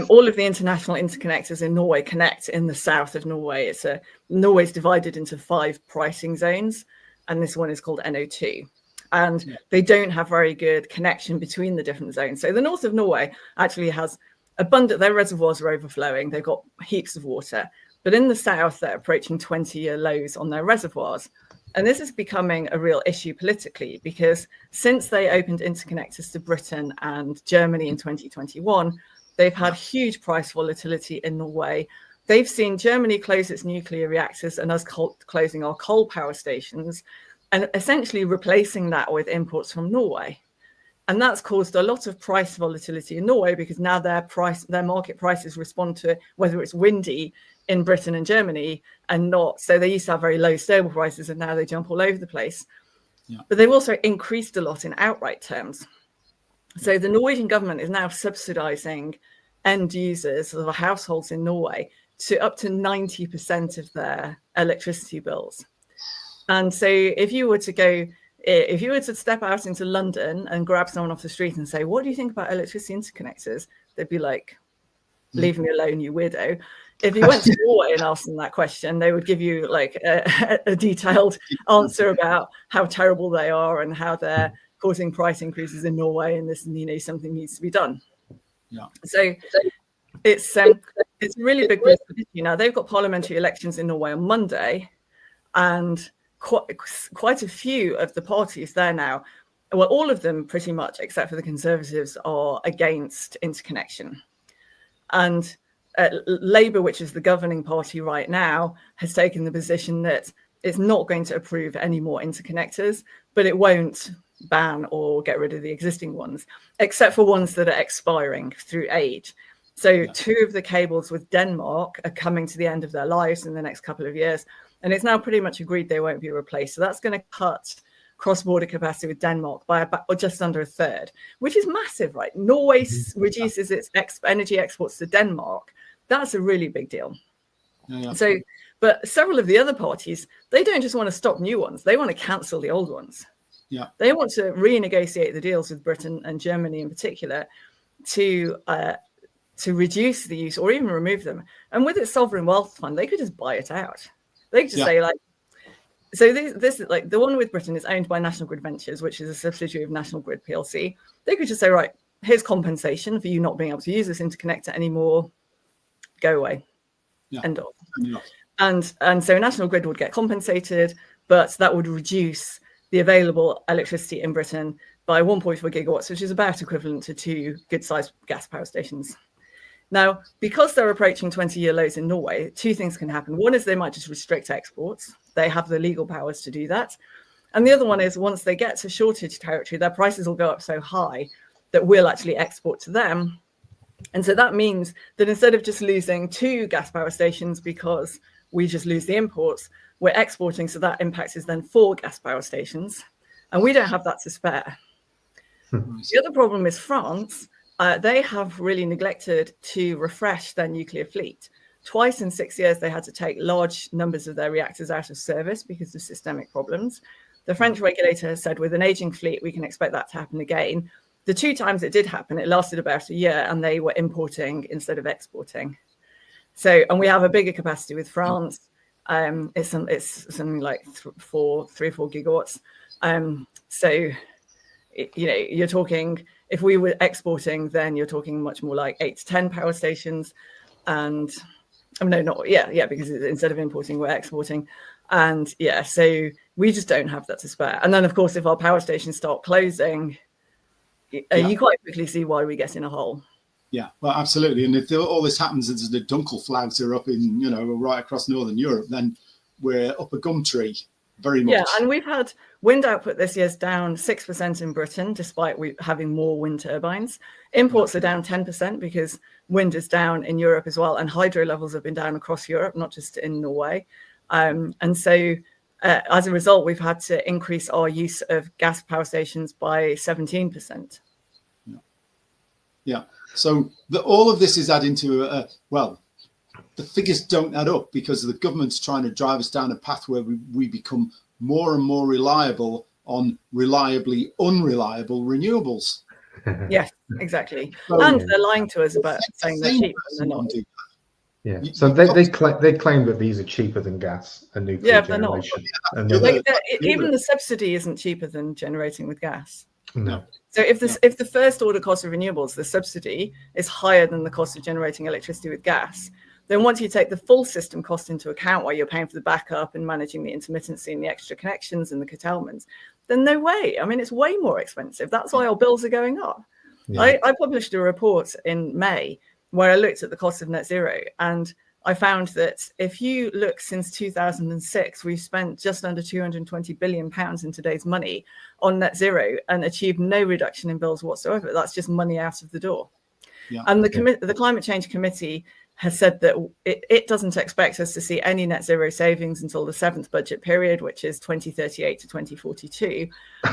all of the international interconnectors in Norway connect in the south of Norway. Norway's divided into 5 pricing zones, and this one is called NO2. And they don't have very good connection between the different zones. So the north of Norway actually has abundant, their reservoirs are overflowing, they've got heaps of water. But in the south, they're approaching 20-year lows on their reservoirs. And this is becoming a real issue politically, because since they opened interconnectors to Britain and Germany in 2021, they've had huge price volatility in Norway. They've seen Germany close its nuclear reactors and us closing our coal power stations and essentially replacing that with imports from Norway. And that's caused a lot of price volatility in Norway, because now their market prices respond to whether it's windy in Britain and Germany and not. So they used to have very low stable prices and now they jump all over the place. But they've also increased a lot in outright terms. So the Norwegian government is now subsidizing end users, sort of households in Norway, to up to 90% of their electricity bills. And so if you were to step out into London and grab someone off the street and say, what do you think about electricity interconnectors? They'd be like, leave me alone, you weirdo. If you went to Norway and asked them that question, they would give you like a detailed answer about how terrible they are and how they're causing price increases in Norway, and this, something needs to be done. Yeah. So it's a really big issue. Now they've got parliamentary elections in Norway on Monday, and quite a few of the parties there now, well, all of them pretty much, except for the Conservatives, are against interconnection. And Labour, which is the governing party right now, has taken the position that it's not going to approve any more interconnectors, but it won't ban or get rid of the existing ones, except for ones that are expiring through age. So 2 of the cables with Denmark are coming to the end of their lives in the next couple of years, and it's now pretty much agreed they won't be replaced. So that's going to cut cross-border capacity with Denmark by about, or just under a third, which is massive, right? Norway reduces its energy exports to Denmark. That's a really big deal. Yeah. So, but several of the other parties, they don't just want to stop new ones. They want to cancel the old ones. Yeah. They want to renegotiate the deals with Britain and Germany in particular to reduce the use or even remove them. And with its sovereign wealth fund, they could just buy it out. They could just say like, so this is like the one with Britain is owned by National Grid Ventures, which is a subsidiary of National Grid PLC. They could just say, right, here's compensation for you not being able to use this interconnector anymore. Go away. End of. And so National Grid would get compensated, but that would reduce the available electricity in Britain by 1.4 gigawatts, which is about equivalent to 2 good-sized gas power stations. Now, because they're approaching 20-year lows in Norway, 2 things can happen. One is they might just restrict exports. They have the legal powers to do that. And the other one is once they get to shortage territory, their prices will go up so high that we'll actually export to them. And so that means that instead of just losing 2 gas power stations because we just lose the imports, we're exporting. So that impacts is then 4 gas power stations. And we don't have that to spare. The other problem is France. They have really neglected to refresh their nuclear fleet. Twice in 6 years, they had to take large numbers of their reactors out of service because of systemic problems. The French regulator has said with an aging fleet, we can expect that to happen again. The 2 times it did happen, it lasted about a year and they were importing instead of exporting. So, and we have a bigger capacity with France. It's something like 3 or 4 gigawatts. So, you're talking, if we were exporting, then you're talking much more like 8 to 10 power stations. And because instead of importing, we're exporting. And so we just don't have that to spare. And then, of course, if our power stations start closing, you quite quickly see why we get in a hole. Yeah, well, absolutely. And if all this happens as the Dunkel flags are up in, right across Northern Europe, then we're up a gum tree very much. Yeah, and we've had wind output this year's down 6% in Britain, despite we having more wind turbines. Imports are down 10% because wind is down in Europe as well. And hydro levels have been down across Europe, not just in Norway. And so as a result, we've had to increase our use of gas power stations by 17%. Yeah. So all of this is adding to, the figures don't add up because the government's trying to drive us down a path where we become more and more reliable on reliably unreliable renewables. Yes, exactly. So, and they're lying to us about saying they're cheap and they're not. Yeah. So they claim that these are cheaper than gas and nuclear generation. They're not. Even the subsidy isn't cheaper than generating with gas. No. So if the first order cost of renewables, the subsidy, is higher than the cost of generating electricity with gas, then once you take the full system cost into account, while you're paying for the backup and managing the intermittency and the extra connections and the curtailments, then no way. I mean, it's way more expensive. That's why our bills are going up. Yeah. I published a report in May where I looked at the cost of net zero, and I found that if you look since 2006, we've spent just under £220 billion in today's money on net zero and achieved no reduction in bills whatsoever. That's just money out of the door. Yeah. And the Climate Change Committee has said that it doesn't expect us to see any net zero savings until the 7th budget period, which is 2038 to 2042.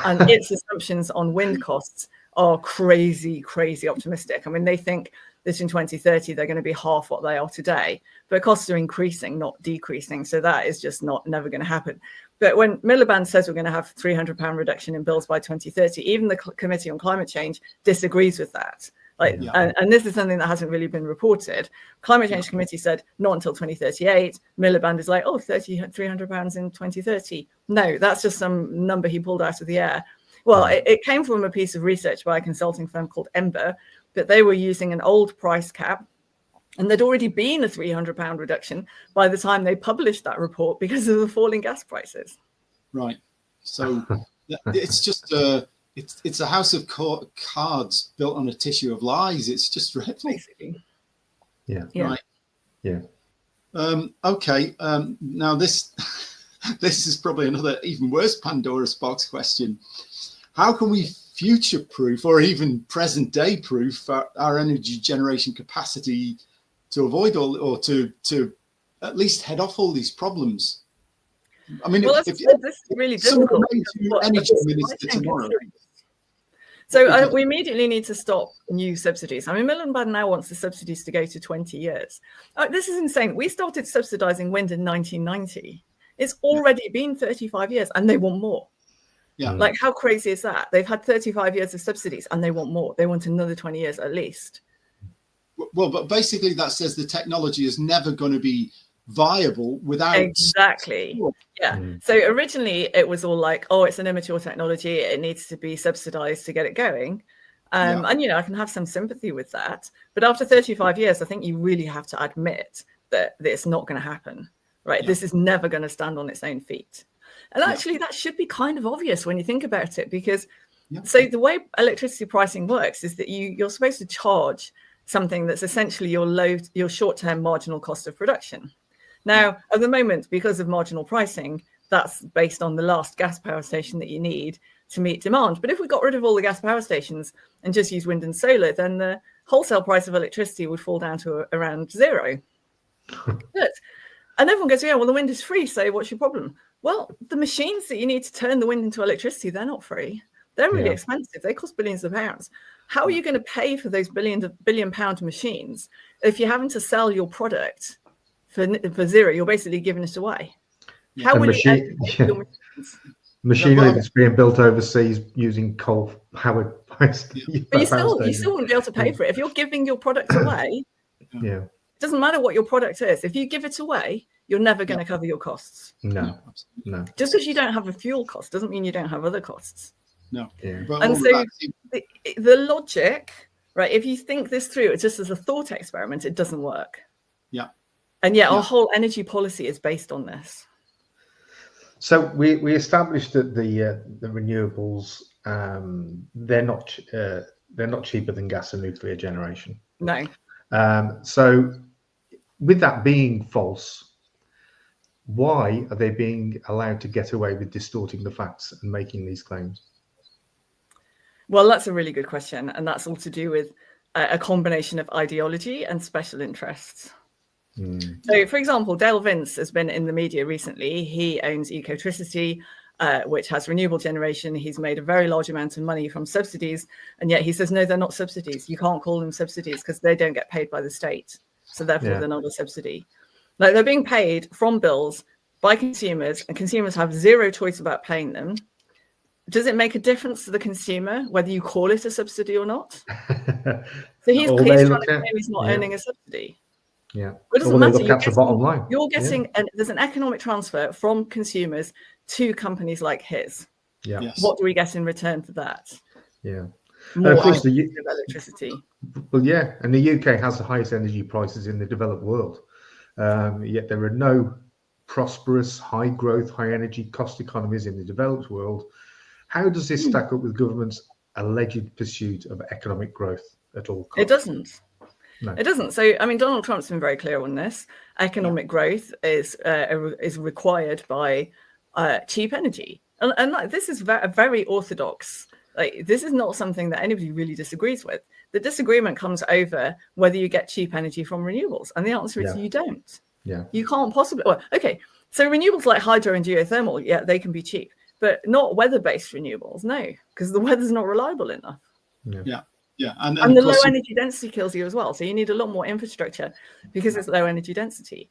And its assumptions on wind costs are crazy optimistic. I mean, they think that in 2030 they're going to be half what they are today, but costs are increasing, not decreasing. So that is just never going to happen. But when Miliband says we're going to have £300 reduction in bills by 2030, even the Committee on Climate Change disagrees with that. And this is something that hasn't really been reported. Climate Change Committee said not until 2038. Miliband is like, oh, £300 in 2030. No, that's just some number he pulled out of the air. Well, it came from a piece of research by a consulting firm called Ember, that they were using an old price cap, and there'd already been a £300 reduction by the time they published that report because of the falling gas prices. Right. So it's just it's a house of cards built on a tissue of lies. It's just dreadful. Basically. Yeah. Right. Yeah. Okay. Now this is probably another even worse Pandora's box question. How can we future-proof or even present-day proof our energy generation capacity to avoid or to at least head off all these problems? I mean, well, this is really difficult. Energy minister tomorrow. So we immediately need to stop new subsidies. I mean, Miliband now wants the subsidies to go to 20 years. This is insane. We started subsidizing wind in 1990. It's already been 35 years and they want more. Yeah. Like, how crazy is that? They've had 35 years of subsidies and they want more. They want another 20 years at least. Well, but basically that says the technology is never going to be viable without. Exactly. Yeah. So originally it was all like, oh, it's an immature technology. It needs to be subsidized to get it going. And, I can have some sympathy with that. But after 35 years, I think you really have to admit that it's not going to happen. Right. Yeah. This is never going to stand on its own feet. And actually, that should be kind of obvious when you think about it, because so the way electricity pricing works is that you're supposed to charge something that's essentially your short-term marginal cost of production. Now, at the moment, because of marginal pricing, that's based on the last gas power station that you need to meet demand. But if we got rid of all the gas power stations and just use wind and solar, then the wholesale price of electricity would fall down to around zero. Good. And everyone goes, yeah, well, the wind is free, so what's your problem? Well, the machines that you need to turn the wind into electricity, they're not free. They're really expensive. They cost billions of pounds. How are you going to pay for those billion-pound machines if you're having to sell your product for zero? You're basically giving it away. How will you your machines? Machinery that's being built overseas using coal-powered power stations. But you still wouldn't be able to pay for it. If you're giving your product away, it doesn't matter what your product is. If you give it away, you're never going to cover your costs. No. Just because you don't have a fuel cost doesn't mean you don't have other costs. No. Yeah. And so the logic, right, if you think this through, just as a thought experiment, it doesn't work. Yeah. And yet our whole energy policy is based on this. So we established that the renewables, they're not cheaper than gas and nuclear generation. No. So with that being false, why are they being allowed to get away with distorting the facts and making these claims? Well, that's a really good question. And that's all to do with a combination of ideology and special interests. So, for example, Dale Vince has been in the media recently. He owns Ecotricity, which has renewable generation. He's made a very large amount of money from subsidies. And yet he says, no, they're not subsidies. You can't call them subsidies because they don't get paid by the state. So therefore, they're not a subsidy. Like, they're being paid from bills by consumers, and consumers have zero choice about paying them. Does it make a difference to the consumer whether you call it a subsidy or not? So he's trying to claim he's not earning a subsidy. Yeah. But it doesn't matter. You're getting there's an economic transfer from consumers to companies like his. Yeah. Yes. What do we get in return for that? Yeah. More of course, electricity. Well, yeah, and the UK has the highest energy prices in the developed world. Yet there are no prosperous, high growth, high energy cost economies in the developed world. How does this stack up with government's alleged pursuit of economic growth at all costs? It doesn't. No. It doesn't. So, I mean, Donald Trump's been very clear on this. Economic growth is required by cheap energy. And like, this is very orthodox. Like, this is not something that anybody really disagrees with. The disagreement comes over whether you get cheap energy from renewables. And the answer is you don't. Yeah. You can't possibly. Well, okay. So renewables like hydro and geothermal, they can be cheap, but not weather-based renewables. No, because the weather's not reliable enough. And the of low course, energy density kills you as well. So you need a lot more infrastructure because it's low energy density.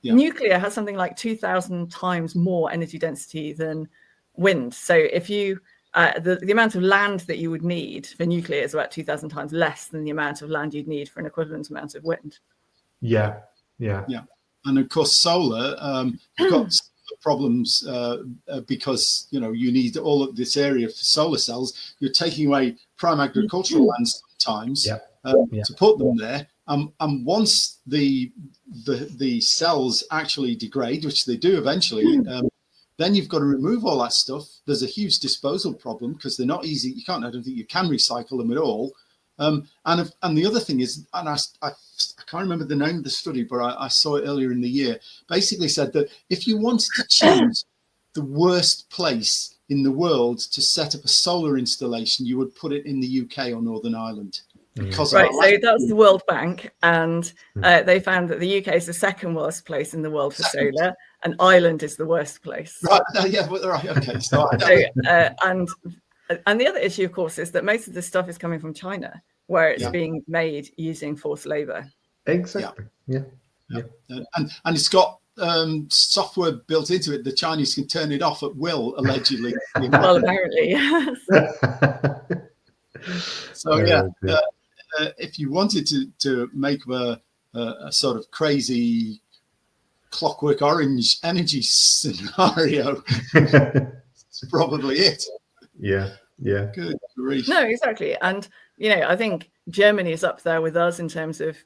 Yeah. Nuclear has something like 2,000 times more energy density than wind. So if you the amount of land that you would need for nuclear is about 2,000 times less than the amount of land you'd need for an equivalent amount of wind. Yeah. And of course, solar, you've got problems because you need all of this area for solar cells. You're taking away prime agricultural land sometimes to put them there. And once the cells actually degrade, which they do eventually, then you've got to remove all that stuff. There's a huge disposal problem because they're not easy. I don't think you can recycle them at all. And the other thing is, and I can't remember the name of the study, but I saw it earlier in the year, basically said that if you wanted to choose the worst place in the world to set up a solar installation, you would put it in the UK or Northern Ireland. Because so that's the World Bank, and they found that the UK is the second worst place in the world for solar, and Ireland is the worst place. Right, okay. So and the other issue, of course, is that most of this stuff is coming from China, where it's being made using forced labor. Exactly. Yeah. And it's got software built into it. The Chinese can turn it off at will, allegedly. Well, apparently, yes. So if you wanted to make a sort of crazy Clockwork Orange energy scenario, it's probably it. Yeah. Good grief. No, exactly. And I think Germany is up there with us in terms of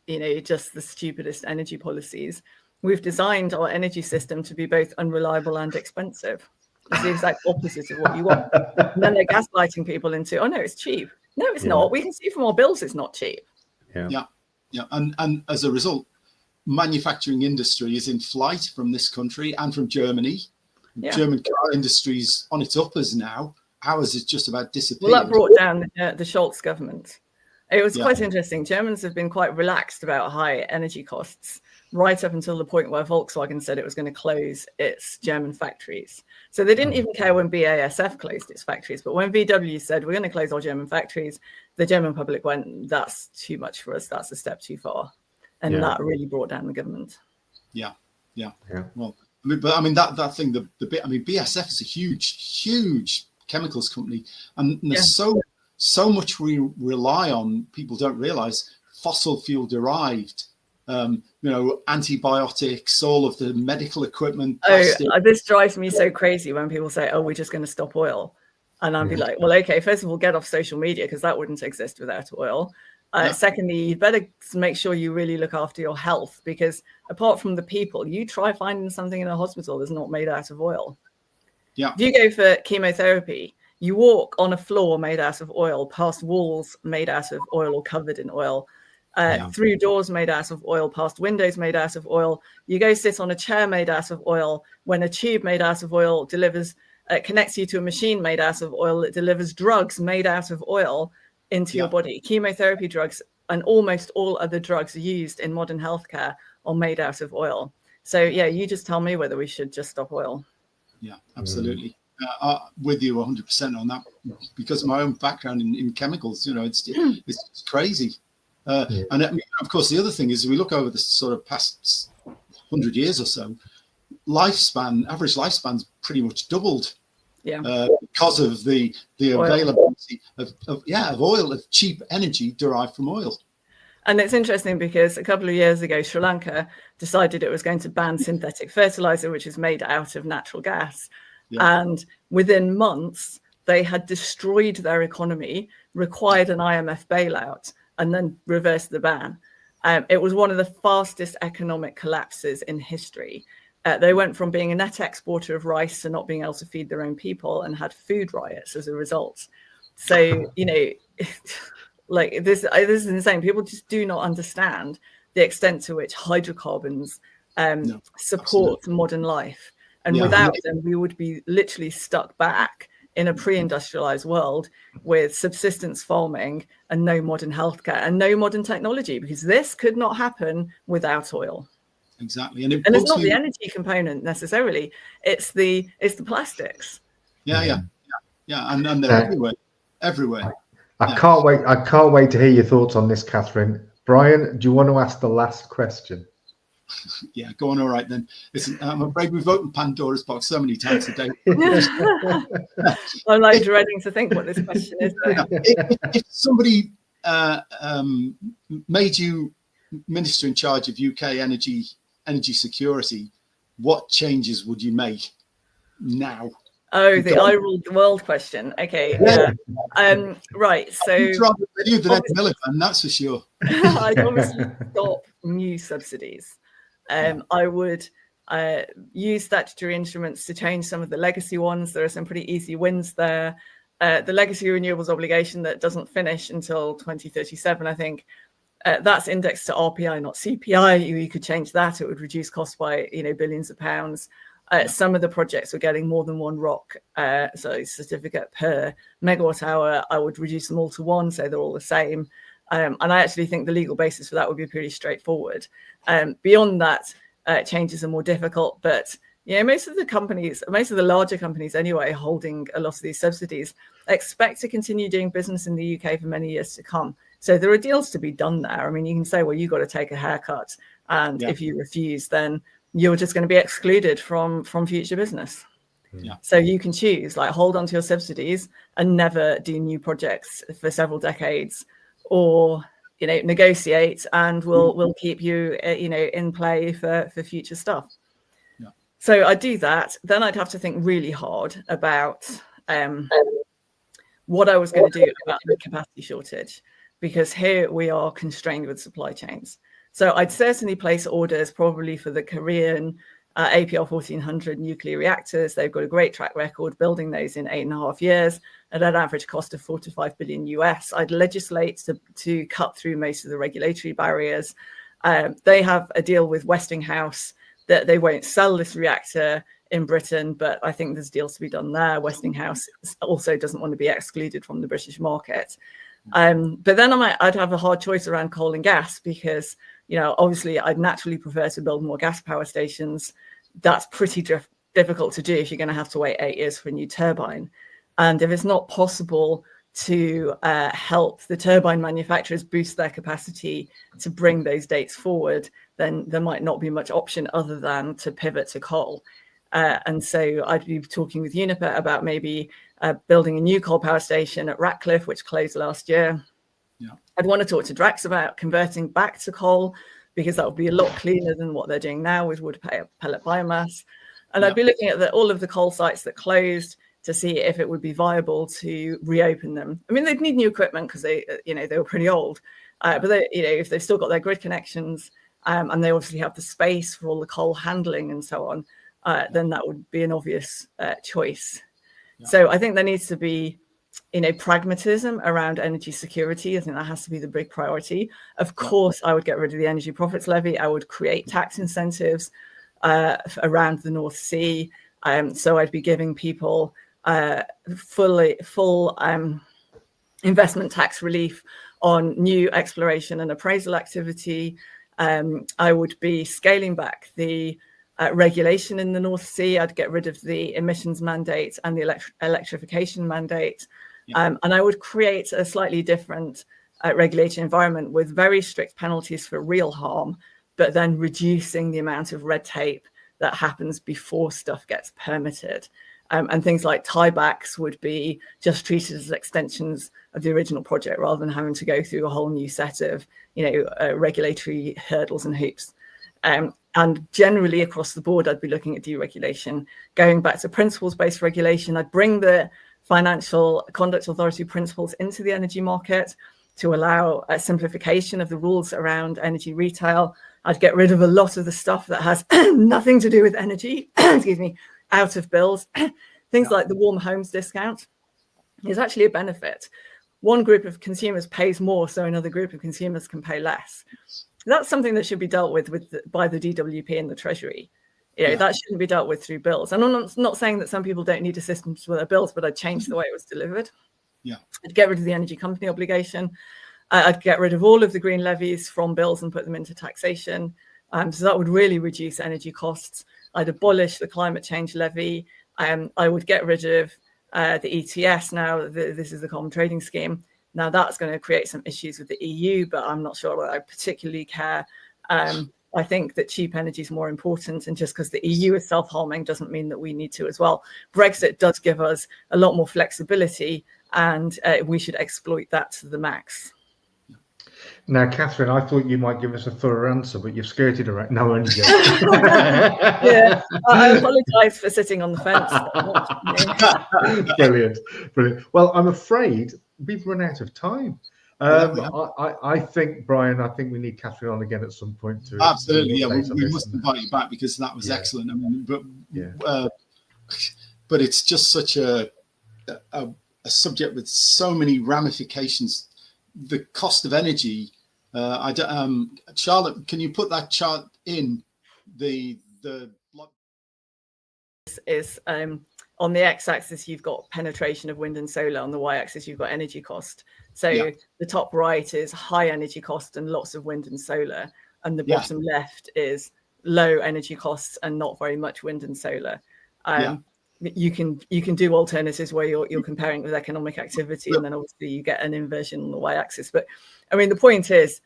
just the stupidest energy policies. We've designed our energy system to be both unreliable and expensive. It's the exact opposite of what you want. And then they're gaslighting people into, oh no, it's cheap. No, it's not. We can see from our bills it's not cheap. Yeah. And as a result, manufacturing industry is in flight from this country and from Germany. German car industry's on its uppers now. Ours is just about disappeared. Well, that brought down the Scholz government. It was quite interesting. Germans have been quite relaxed about high energy costs right up until the point where Volkswagen said it was going to close its German factories. So they didn't even care when BASF closed its factories. But when VW said, we're going to close our German factories, the German public went, that's too much for us. That's a step too far. And that really brought down the government. Yeah. Well, that thing, the bit, BASF is a huge chemicals company. And there's so much we rely on, people don't realize, fossil fuel derived, antibiotics, all of the medical equipment. This drives me so crazy when people say, we're just going to stop oil. And I'd be like, well, okay, first of all, get off social media because that wouldn't exist without oil. Secondly, you better make sure you really look after your health because apart from the people, you try finding something in a hospital that's not made out of oil. Yeah. If you go for chemotherapy, you walk on a floor made out of oil, past walls made out of oil or covered in oil, through doors made out of oil, past windows made out of oil. You go sit on a chair made out of oil when a tube made out of oil connects you to a machine made out of oil that delivers drugs made out of oil into your body. Chemotherapy drugs and almost all other drugs used in modern healthcare are made out of oil. So, you just tell me whether we should just stop oil. Yeah, absolutely. With you 100% on that because of my own background in chemicals. It's crazy. And of course, the other thing is we look over the sort of past 100 years or so, average lifespan's pretty much doubled. Because of the availability of oil, of cheap energy derived from oil. And it's interesting because a couple of years ago, Sri Lanka decided it was going to ban synthetic fertilizer, which is made out of natural gas. And within months, they had destroyed their economy, required an IMF bailout, and then reversed the ban. It was one of the fastest economic collapses in history. They went from being a net exporter of rice to not being able to feed their own people and had food riots as a result. So, like this is insane. People just do not understand the extent to which hydrocarbons support modern life. And without them, we would be literally stuck back in a pre-industrialized world with subsistence farming and no modern healthcare and no modern technology, because this could not happen without oil. Exactly. And it's not the energy component necessarily, it's the plastics. And they're everywhere. I can't wait. I can't wait to hear your thoughts on this, Kathryn. Brian, do you want to ask the last question? Yeah, go on. All right then. Listen, I'm afraid we've opened Pandora's box so many times today. I'm like dreading to think what this question is. If somebody made you minister in charge of UK energy security, what changes would you make now? Oh, the I ruled the world question. Okay. Right. So You'd rather you than Ed Miliband, that's for sure. I'd obviously stop new subsidies. I would use statutory instruments to change some of the legacy ones. There are some pretty easy wins there. The legacy renewables obligation that doesn't finish until 2037, I think, that's indexed to RPI, not CPI. You could change that. It would reduce costs by billions of pounds. Some of the projects were getting more than one ROC, so certificate per megawatt hour. I would reduce them all to one, so they're all the same. And I actually think the legal basis for that would be pretty straightforward. Beyond that, changes are more difficult, but most of the larger companies anyway, holding a lot of these subsidies, expect to continue doing business in the UK for many years to come. So there are deals to be done there. I mean, you can say, well, you've got to take a haircut, and if you refuse, then you're just going to be excluded from future business. So you can choose, like, hold on to your subsidies and never do new projects for several decades, or negotiate and we'll keep you in play for future stuff. So I'd do that. Then I'd have to think really hard about what I was going to do about the capacity shortage, because here we are constrained with supply chains. So I'd certainly place orders probably for the Korean APR 1400 nuclear reactors. They've got a great track record building those in 8.5 years at an average cost of $4 to $5 billion US. I'd legislate to cut through most of the regulatory barriers. They have a deal with Westinghouse that they won't sell this reactor in Britain, but I think there's deals to be done there. Westinghouse also doesn't want to be excluded from the British market. But then I'd have a hard choice around coal and gas, because obviously I'd naturally prefer to build more gas power stations. That's pretty difficult to do if you're going to have to wait 8 years for a new turbine. And if it's not possible to help the turbine manufacturers boost their capacity to bring those dates forward, then there might not be much option other than to pivot to coal. And so I'd be talking with Uniper about maybe building a new coal power station at Ratcliffe, which closed last year. I'd want to talk to Drax about converting back to coal, because that would be a lot cleaner than what they're doing now with wood pellet biomass. And I'd be looking at all of the coal sites that closed to see if it would be viable to reopen them. I mean, they'd need new equipment because they were pretty old, but if they've still got their grid connections and they obviously have the space for all the coal handling and so on, then that would be an obvious choice. So I think there needs to be pragmatism around energy security. I think that has to be the big priority. Of course, I would get rid of the energy profits levy. I would create tax incentives around the North Sea. So I'd be giving people full investment tax relief on new exploration and appraisal activity. I would be scaling back the regulation in the North Sea. I'd get rid of the emissions mandate and the electrification mandate. And I would create a slightly different regulatory environment with very strict penalties for real harm, but then reducing the amount of red tape that happens before stuff gets permitted. And things like tiebacks would be just treated as extensions of the original project, rather than having to go through a whole new set of regulatory hurdles and hoops. And generally across the board, I'd be looking at deregulation, going back to principles-based regulation. I'd bring the Financial Conduct Authority principles into the energy market to allow a simplification of the rules around energy retail. I'd get rid of a lot of the stuff that has nothing to do with energy, excuse me, out of bills. Things like the warm homes discount is actually a benefit. One group of consumers pays more, so another group of consumers can pay less. That's something that should be dealt with by the DWP and the Treasury. That shouldn't be dealt with through bills. And I'm not saying that some people don't need assistance for their bills, but I'd change the way it was delivered. I'd get rid of the energy company obligation. I'd get rid of all of the green levies from bills and put them into taxation. So that would really reduce energy costs. I'd abolish the climate change levy. I would get rid of the ETS now. This is the common trading scheme. Now that's going to create some issues with the EU, but I'm not sure that I particularly care. I think that cheap energy is more important, and just because the EU is self-harming doesn't mean that we need to as well. Brexit does give us a lot more flexibility, and we should exploit that to the max. Now, Kathryn, I thought you might give us a thorough answer, but you've skirted around. No, only joking. Yeah, I apologise for sitting on the fence. Brilliant, brilliant. Well, I'm afraid we've run out of time. I think, Brian, we need Kathryn on again at some point to absolutely. Yeah, we must invite you back, because that was excellent. I mean, but it's just such a subject with so many ramifications. The cost of energy. Charlotte, can you put that chart in the is on the x-axis you've got penetration of wind and solar, on the y-axis you've got energy cost. So the top right is high energy cost and lots of wind and solar, and the bottom left is low energy costs and not very much wind and solar. You can do alternatives where you're comparing with economic activity, and then obviously you get an inversion on the y-axis. But I mean, the point is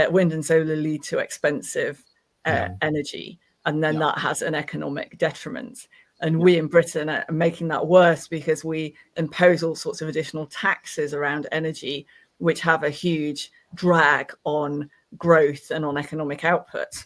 wind and solar lead to expensive energy, and then that has an economic detriment. And we in Britain are making that worse because we impose all sorts of additional taxes around energy, which have a huge drag on growth and on economic output.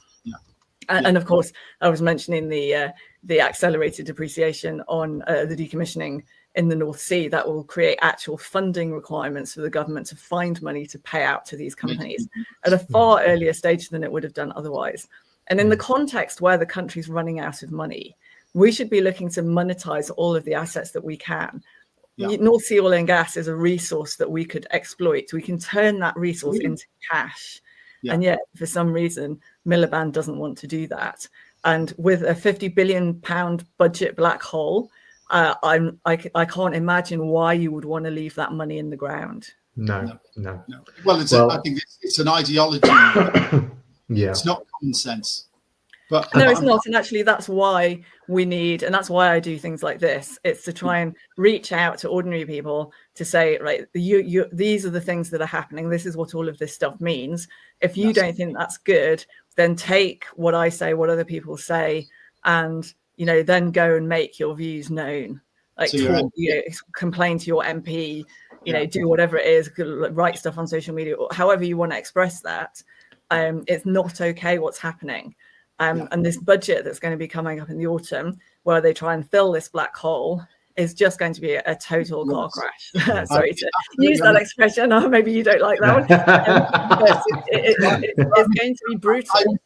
And of course, I was mentioning the accelerated depreciation on the decommissioning in the North Sea. That will create actual funding requirements for the government to find money to pay out to these companies at a far earlier stage than it would have done otherwise. And in the context where the country's running out of money, we should be looking to monetize all of the assets that we can. North Sea oil and gas is a resource that we could exploit. We can turn that resource into cash. And yet, for some reason, Miliband doesn't want to do that. And with a £50 billion budget black hole, I can't imagine why you would want to leave that money in the ground. No. Well, I think it's an ideology. It's not common sense. But no, it's not. And actually, that's why we need, and that's why I do things like this. It's to try and reach out to ordinary people to say, right, these are the things that are happening. This is what all of this stuff means. If you don't think that's good, then take what I say, what other people say, and then go and make your views known. Like complain to your MP, do whatever it is, write stuff on social media, or however you want to express that. It's not okay what's happening. And this budget that's going to be coming up in the autumn, where they try and fill this black hole, is just going to be a total car crash. Sorry to use that expression. Or maybe you don't like that one. But it's going to be brutal.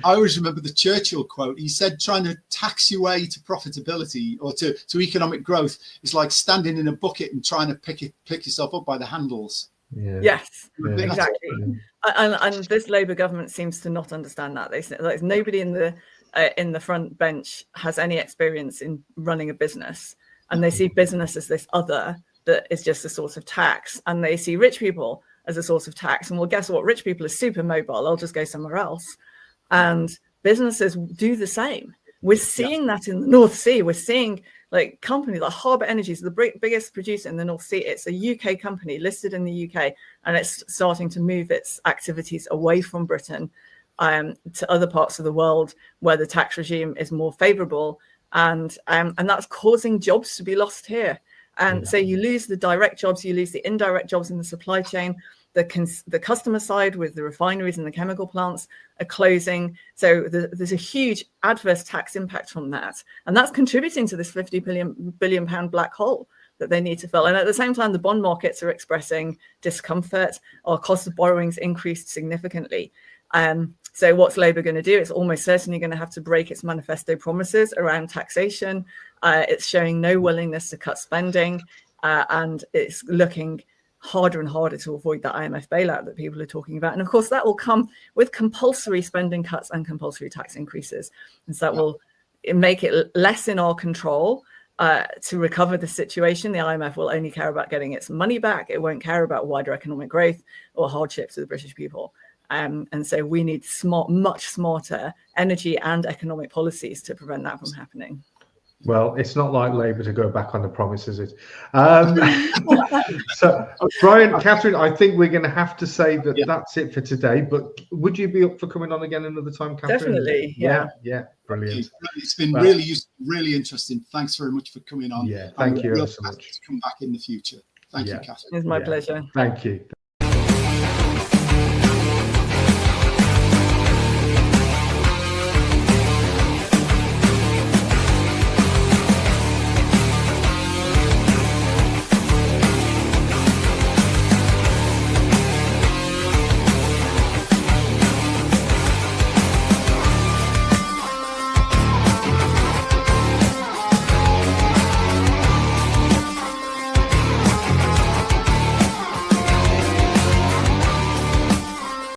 I always remember the Churchill quote. He said, trying to tax your way to profitability or to economic growth is like standing in a bucket and trying to pick yourself up by the handles. Yes, exactly. And this Labour government seems to not understand that. They say like nobody in the front bench has any experience in running a business, and they see business as this other that is just a source of tax, and they see rich people as a source of tax. And well, guess what? Rich people are super mobile. They'll just go somewhere else, and businesses do the same. We're seeing that in the North Sea. We're seeing like companies like Harbour Energy is the biggest producer in the North Sea. It's a UK company listed in the UK, and it's starting to move its activities away from Britain to other parts of the world where the tax regime is more favourable, and that's causing jobs to be lost here. And so you lose the direct jobs, you lose the indirect jobs in the supply chain. The customer side with the refineries and the chemical plants are closing. So there's a huge adverse tax impact from that. And that's contributing to this £50 billion black hole that they need to fill. And at the same time, the bond markets are expressing discomfort. Our cost of borrowing's increased significantly. So what's Labour going to do? It's almost certainly going to have to break its manifesto promises around taxation. It's showing no willingness to cut spending, and it's looking harder and harder to avoid that IMF bailout that people are talking about. And of course, that will come with compulsory spending cuts and compulsory tax increases. And so that will make it less in our control to recover the situation. The IMF will only care about getting its money back. It won't care about wider economic growth or hardship to the British people. And so we need much smarter energy and economic policies to prevent that from happening. Well, it's not like Labour to go back on the promise, is it? So, Brian, Kathryn, I think we're going to have to say that that's it for today. But would you be up for coming on again another time, Kathryn? Definitely, yeah. Brilliant. It's been really useful, really interesting. Thanks very much for coming on. Yeah, thank you ever so much. to come back in the future. Thank you, Kathryn. It's my pleasure. Thank you.